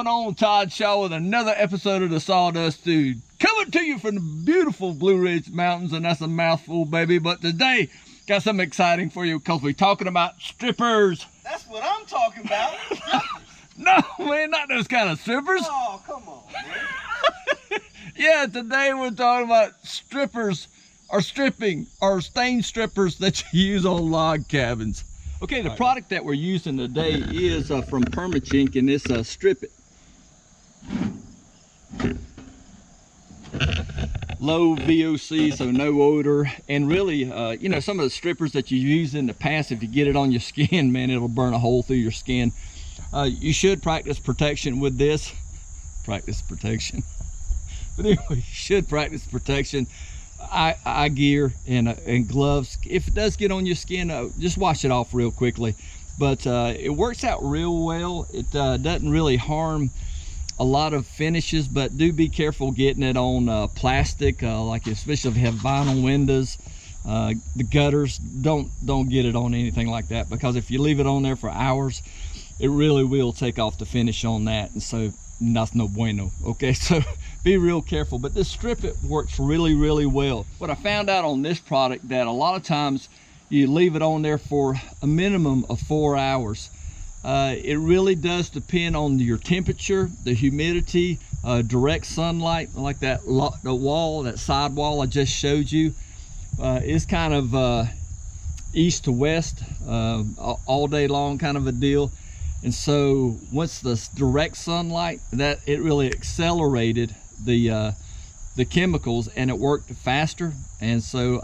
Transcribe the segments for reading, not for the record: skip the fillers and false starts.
going on? Todd Shaw with another episode of the Sawdust Dude, coming to you from the beautiful Blue Ridge Mountains, and that's a mouthful, baby. But today, got something exciting for you because we're talking about strippers. That's what I'm talking about. No, man, not those kind of strippers. Oh, come on, man. Yeah, today we're talking about strippers, or stripping, or stain strippers that you use on log cabins. Okay, the product that we're using today is from Perma Chink, and it's Strip It. Low VOC, so no odor, and really, you know, some of the strippers that you used in the past, if you get it on your skin, man, it'll burn a hole through your skin. You should practice protection with this. Practice protection. But anyway, you should practice protection. Eye gear and gloves. If it does get on your skin, just wash it off real quickly. But it works out real well. It doesn't really harm a lot of finishes, but do be careful getting it on plastic, like especially if you have vinyl windows, the gutters. Don't get it on anything like that, because if you leave it on there for hours, it really will take off the finish on that, and so that's no bueno. Okay, so be real careful. But this Strip It works really well. What I found out on this product, that a lot of times you leave it on there for a minimum of 4 hours. It really does depend on your temperature, the humidity, direct sunlight, like the wall, that side wall I just showed you. It's kind of east to west, all day long kind of a deal. And so once the direct sunlight, that it really accelerated the chemicals, and it worked faster. And so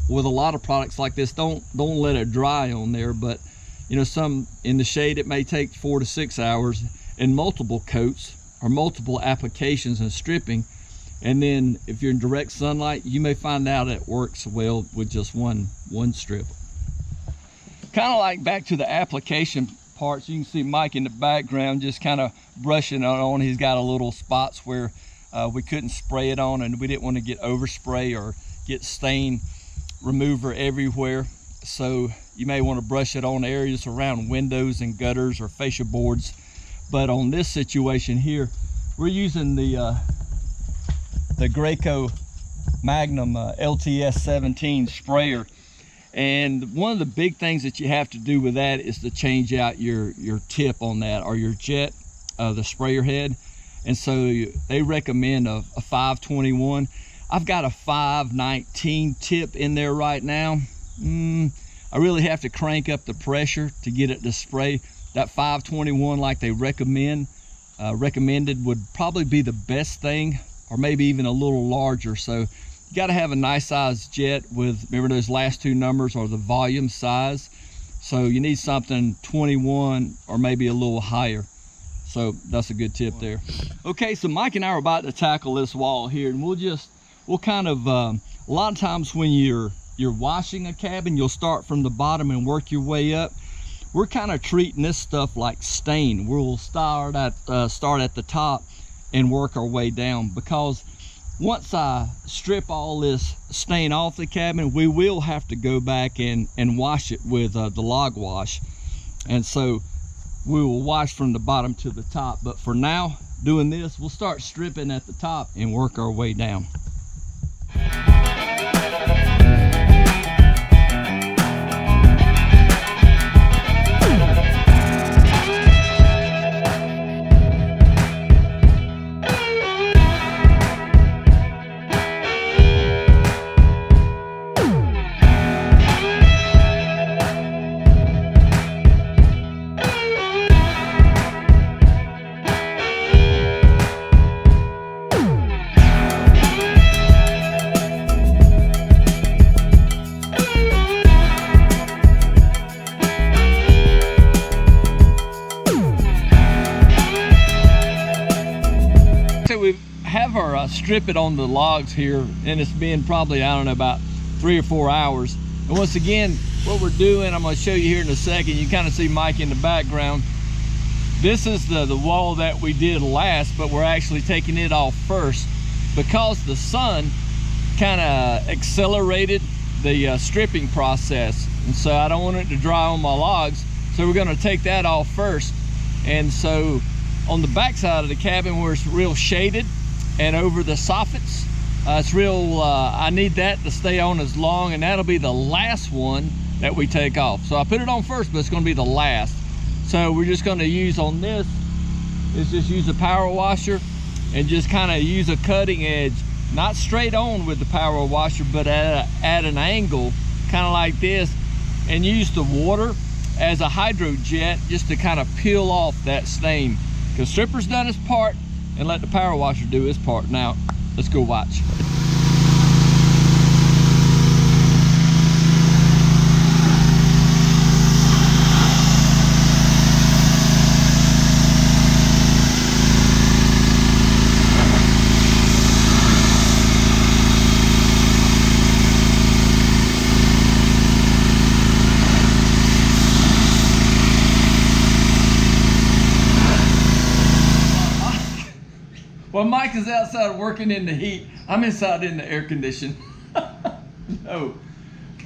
with a lot of products like this, don't let it dry on there. But you know, some in the shade, it may take 4 to 6 hours, and multiple coats or multiple applications and stripping. And then if you're in direct sunlight, you may find out it works well with just one strip. Kind of like back to the application parts, you can see Mike in the background just kind of brushing it on. He's got a little spots where we couldn't spray it on, and we didn't want to get overspray or get stain remover everywhere. So you may want to brush it on areas around windows and gutters or fascia boards. But on this situation here, we're using the Graco Magnum LTS 17 sprayer. And one of the big things that you have to do with that is to change out your tip on that, or your jet, the sprayer head. And so they recommend a 521. I've got a 519 tip in there right now. I really have to crank up the pressure to get it to spray. That 521, like they recommended, would probably be the best thing, or maybe even a little larger. So you got to have a nice size jet with, remember those last two numbers are the volume size. So you need something 21 or maybe a little higher. So that's a good tip there. Okay, so Mike and I are about to tackle this wall here, and we'll kind of, a lot of times when you're washing a cabin, you'll start from the bottom and work your way up. We're kind of treating this stuff like stain. We'll start at the top and work our way down, because once I strip all this stain off the cabin, we will have to go back and wash it with the log wash. And so we will wash from the bottom to the top. But for now, doing this, we'll start stripping at the top and work our way down. We have our Strip It on the logs here, and it's been probably, I don't know, about 3 or 4 hours. And once again, what we're doing, I'm going to show you here in a second. You kind of see Mike in the background. This is the wall that we did last, but we're actually taking it off first because the sun kind of accelerated the stripping process, and so I don't want it to dry on my logs, so we're going to take that off first. And so on the back side of the cabin where it's real shaded and over the soffits. It's real, I need that to stay on as long, and that'll be the last one that we take off. So I put it on first, but it's gonna be the last. So we're just gonna use on this, is just use a power washer and just kind of use a cutting edge, not straight on with the power washer, but at an angle, kind of like this, and use the water as a hydro jet just to kind of peel off that stain. Because stripper's done his part, and let the power washer do his part. Now, let's go watch. Well, Mike is outside working in the heat. I'm inside in the air condition. No,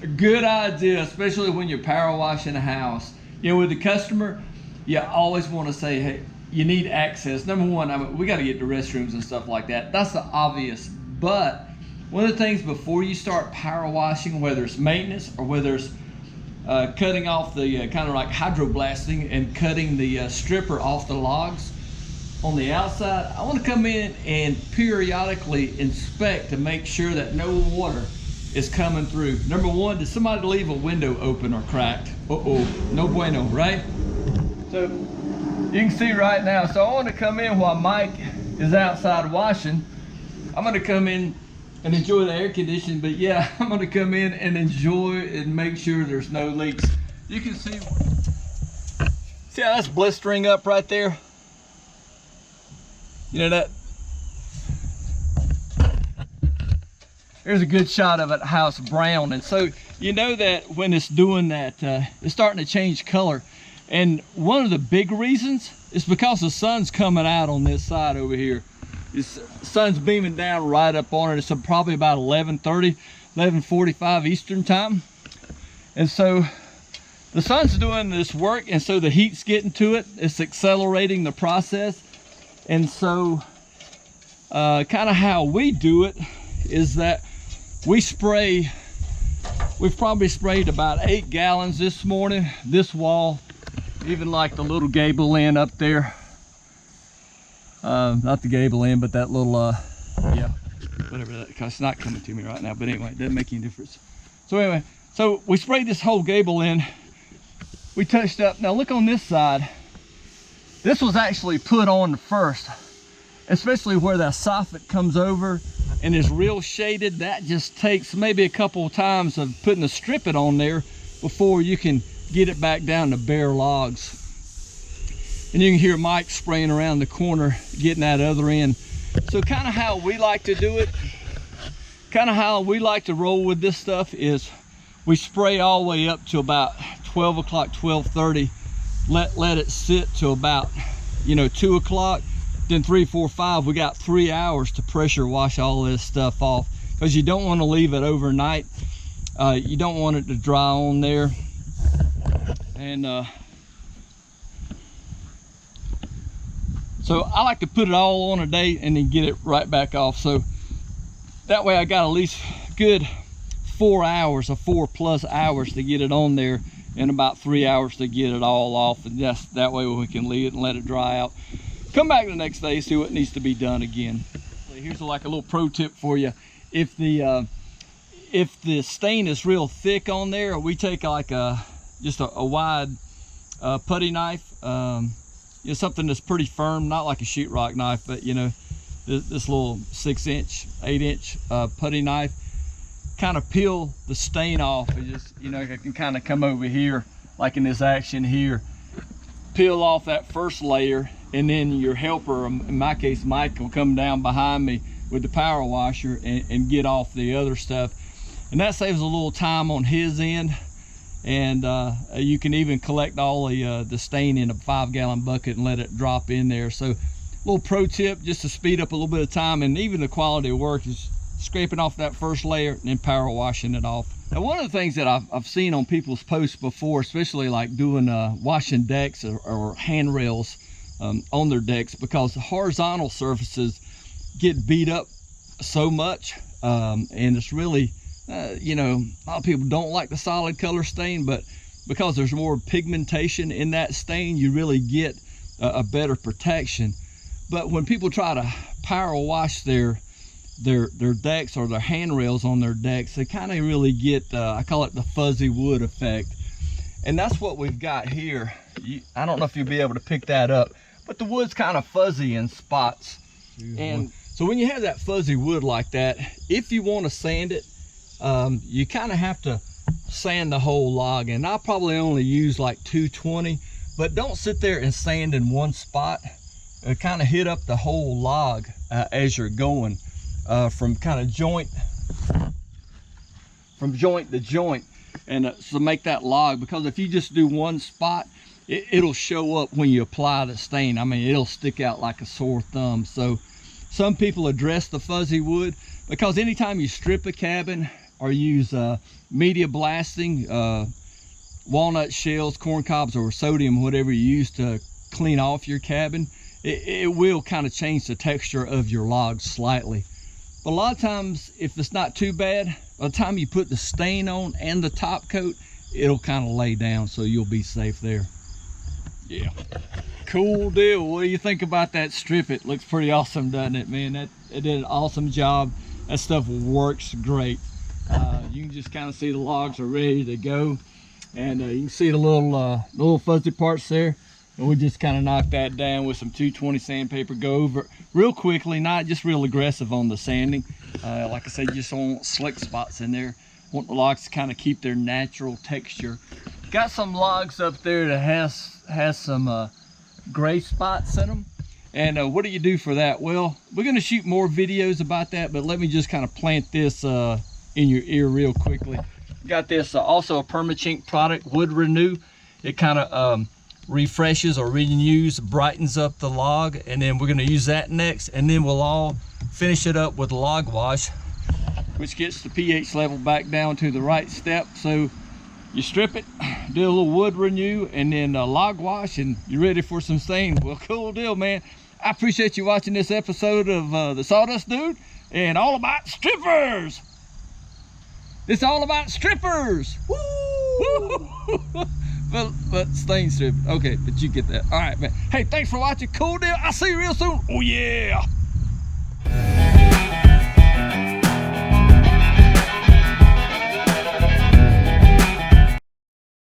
a good idea, especially when you're power washing a house. You know, with the customer, you always want to say, hey, you need access. Number one, I mean, we got to get to restrooms and stuff like that. That's the obvious. But one of the things before you start power washing, whether it's maintenance or whether it's cutting off the kind of like hydroblasting and cutting the stripper off the logs, on the outside, I want to come in and periodically inspect to make sure that no water is coming through. Number one, did somebody leave a window open or cracked? Uh-oh, no bueno, right? So you can see right now, so I want to come in while Mike is outside washing. I'm going to come in and enjoy the air conditioning, but yeah, I'm going to come in and enjoy and make sure there's no leaks. You can see how that's blistering up right there? You know that, there's a good shot of it, how it's brown. And so you know that when it's doing that, it's starting to change color. And one of the big reasons is because the sun's coming out on this side over here. The sun's beaming down right up on it. It's probably about 11:30, 11:45 Eastern time. And so the sun's doing this work, and so the heat's getting to it. It's accelerating the process. And so kind of how we do it is that we spray, we've probably sprayed about 8 gallons this morning, this wall, even like the little gable end up there. Not the gable end, but that little, yeah, whatever that, cause it's not coming to me right now, but anyway, it doesn't make any difference. So anyway, so we sprayed this whole gable end. We touched up, now look on this side. This was actually put on first, especially where that soffit comes over and is real shaded. That just takes maybe a couple of times of putting the stripping on there before you can get it back down to bare logs. And you can hear Mike spraying around the corner, getting that other end. So kind of how we like to do it, kind of how we like to roll with this stuff is we spray all the way up to about 12 o'clock, 12:30. Let it sit to about, you know, 2 o'clock, then 3, 4, 5. We got 3 hours to pressure wash all this stuff off, because you don't want to leave it overnight. You don't want it to dry on there. And so I like to put it all on a day and then get it right back off. So that way I got at least good 4 hours or 4+ hours to get it on there, and about 3 hours to get it all off. And just that way we can leave it and let it dry out. Come back the next day, see what needs to be done again. Here's like a little pro tip for you. If the stain is real thick on there, we take like just a wide putty knife, you know, something that's pretty firm, not like a sheetrock knife, but you know, this little 6-inch, 8-inch putty knife. Kind of peel the stain off. And just, you know, I can kind of come over here, like in this action here, peel off that first layer, and then your helper, in my case Mike, will come down behind me with the power washer and get off the other stuff. And that saves a little time on his end. And you can even collect all the stain in a 5-gallon bucket and let it drop in there. So a little pro tip just to speed up a little bit of time, and even the quality of work, is scraping off that first layer and then power washing it off. Now, one of the things that I've seen on people's posts before, especially like doing washing decks or handrails on their decks, because the horizontal surfaces get beat up so much, and it's really, you know, a lot of people don't like the solid color stain, but because there's more pigmentation in that stain, you really get a better protection. But when people try to power wash their decks or their handrails on their decks, they kind of really get, I call it the fuzzy wood effect. And that's what we've got here. I don't know if you'll be able to pick that up, but the wood's kind of fuzzy in spots. And so when you have that fuzzy wood like that, if you want to sand it, you kind of have to sand the whole log. And I'll probably only use like 220, but don't sit there and sand in one spot. Kind of hit up the whole log as you're going, from kind of joint to joint, and so make that log, because if you just do one spot, it'll show up when you apply the stain. I mean, it'll stick out like a sore thumb. So some people address the fuzzy wood, because anytime you strip a cabin or use media blasting, walnut shells, corn cobs, or sodium, whatever you use to clean off your cabin, it will kind of change the texture of your logs slightly. But a lot of times, if it's not too bad, by the time you put the stain on and the top coat, it'll kind of lay down, so you'll be safe there. Yeah, cool deal. What do you think about that strip? It looks pretty awesome, doesn't it, man? It did an awesome job. That stuff works great. You can just kind of see the logs are ready to go, and you can see the little fuzzy parts there. And we just kind of knock that down with some 220 sandpaper. Go over it real quickly, not just real aggressive on the sanding. Like I said, you just don't want slick spots in there. Want the logs to kind of keep their natural texture. Got some logs up there that has some gray spots in them. And what do you do for that? Well, we're gonna shoot more videos about that, but let me just kind of plant this in your ear real quickly. Got this also a Perma Chink product, Wood Renew. It kind of refreshes or renews, brightens up the log, and then we're going to use that next, and then we'll all finish it up with log wash, which gets the pH level back down to the right step. So you strip it, do a little wood renew, and then log wash, and you're ready for some stains. Well, cool deal, man. I appreciate you watching this episode of the Sawdust Dude, and all about strippers. It's all about strippers. Woo! But stain stripping. Okay, but you get that. All right, man. Hey, thanks for watching. Cool deal. I'll see you real soon. Oh, yeah.